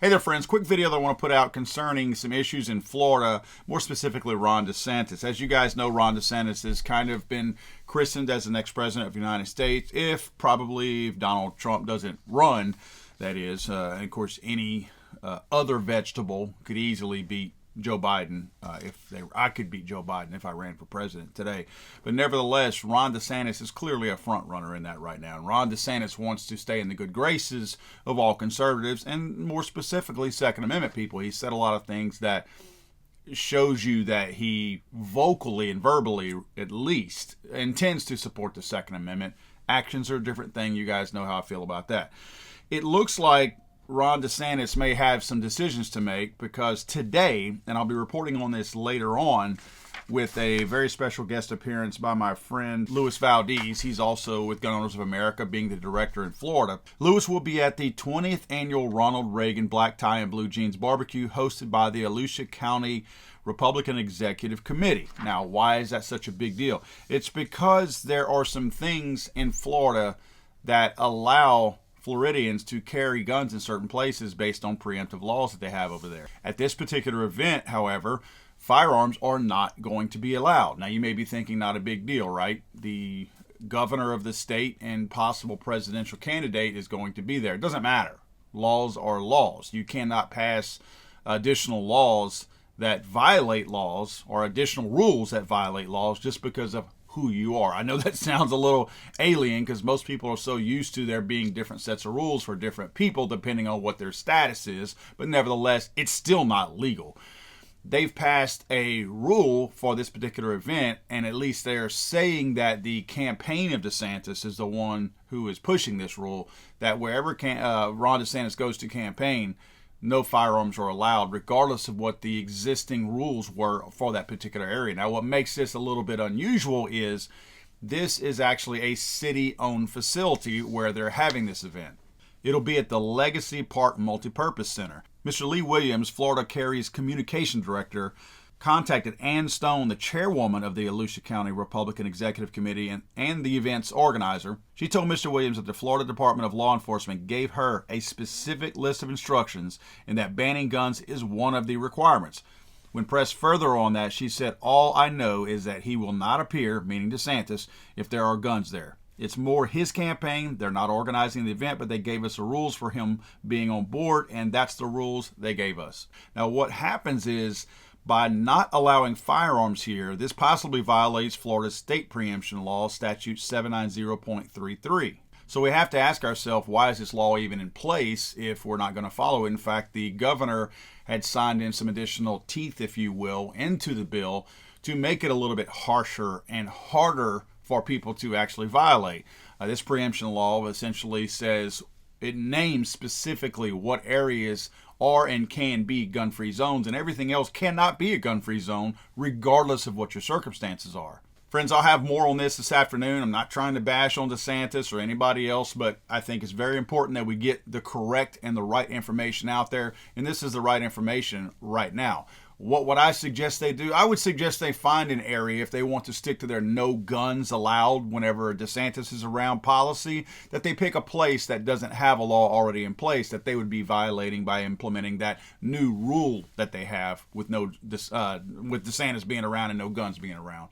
Hey there, friends. Quick video that I want to put out concerning some issues in Florida, more specifically Ron DeSantis. As you guys know, Ron DeSantis has kind of been christened as the next president of the United States, if Donald Trump doesn't run, that is. And of course, any other vegetable could easily beat Joe Biden. I could beat Joe Biden if I ran for president today. But nevertheless, Ron DeSantis is clearly a front runner in that right now. And Ron DeSantis wants to stay in the good graces of all conservatives and more specifically Second Amendment people. He said a lot of things that shows you that he vocally and verbally at least intends to support the Second Amendment. Actions are a different thing. You guys know how I feel about that. It looks like Ron DeSantis may have some decisions to make because today, and I'll be reporting on this later on with a very special guest appearance by my friend Louis Valdez. He's also with Gun Owners of America, being the director in Florida. Louis will be at the 20th annual Ronald Reagan Black Tie and Blue Jeans Barbecue hosted by the Volusia County Republican Executive Committee. Now, why is that such a big deal? It's because there are some things in Florida that allow Floridians to carry guns in certain places based on preemptive laws that they have over there. At this particular event, however, firearms are not going to be allowed. Now, you may be thinking, not a big deal, right? The governor of the state and possible presidential candidate is going to be there. It doesn't matter. Laws are laws. You cannot pass additional laws that violate laws or additional rules that violate laws just because of who you are. I know that sounds a little alien because most people are so used to there being different sets of rules for different people depending on what their status is, but nevertheless, it's still not legal. They've passed a rule for this particular event, and at least they're saying that the campaign of DeSantis is the one who is pushing this rule, that wherever Ron DeSantis goes to campaign, no firearms are allowed, regardless of what the existing rules were for that particular area. Now, what makes this a little bit unusual is this is actually a city-owned facility where they're having this event. It'll be at the Legacy Park Multipurpose Center. Mr. Lee Williams, Florida Carry's communication director, contacted Ann Stone, the chairwoman of the Volusia County Republican Executive Committee and the event's organizer. She told Mr. Williams that the Florida Department of Law Enforcement gave her a specific list of instructions and that banning guns is one of the requirements. When pressed further on that, she said, "All I know is that he will not appear," meaning DeSantis, "if there are guns there. It's more his campaign. They're not organizing the event, but they gave us the rules for him being on board, and that's the rules they gave us." Now, what happens is, by not allowing firearms here, this possibly violates Florida's state preemption law, statute 790.33. So we have to ask ourselves, why is this law even in place if we're not going to follow it? In fact, the governor had signed in some additional teeth, if you will, into the bill to make it a little bit harsher and harder for people to actually violate. This preemption law essentially says, it names specifically what areas are and can be gun-free zones, and everything else cannot be a gun-free zone regardless of what your circumstances are. Friends, I'll have more on this afternoon. I'm not trying to bash on DeSantis or anybody else, but I think it's very important that we get the correct and the right information out there, and this is the right information right now. What would I suggest they do? I would suggest they find an area, if they want to stick to their no guns allowed whenever DeSantis is around policy, that they pick a place that doesn't have a law already in place that they would be violating by implementing that new rule that they have with with DeSantis being around and no guns being around.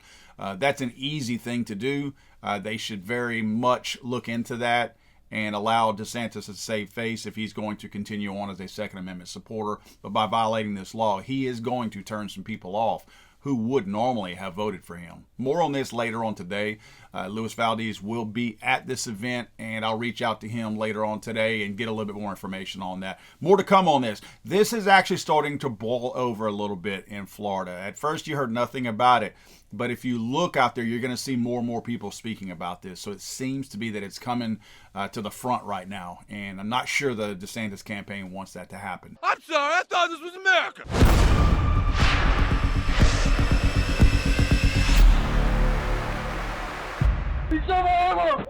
That's an easy thing to do. They should very much look into that and allow DeSantis to save face if he's going to continue on as a Second Amendment supporter. But by violating this law, he is going to turn some people off who would normally have voted for him. More on this later on today. Louis Valdez will be at this event, and I'll reach out to him later on today and get a little bit more information on that. More to come on this. This is actually starting to boil over a little bit in Florida. At first, you heard nothing about it, but if you look out there, you're going to see more and more people speaking about this. So it seems to be that it's coming to the front right now, and I'm not sure the DeSantis campaign wants that to happen. I'm sorry, I thought this was America. Survival!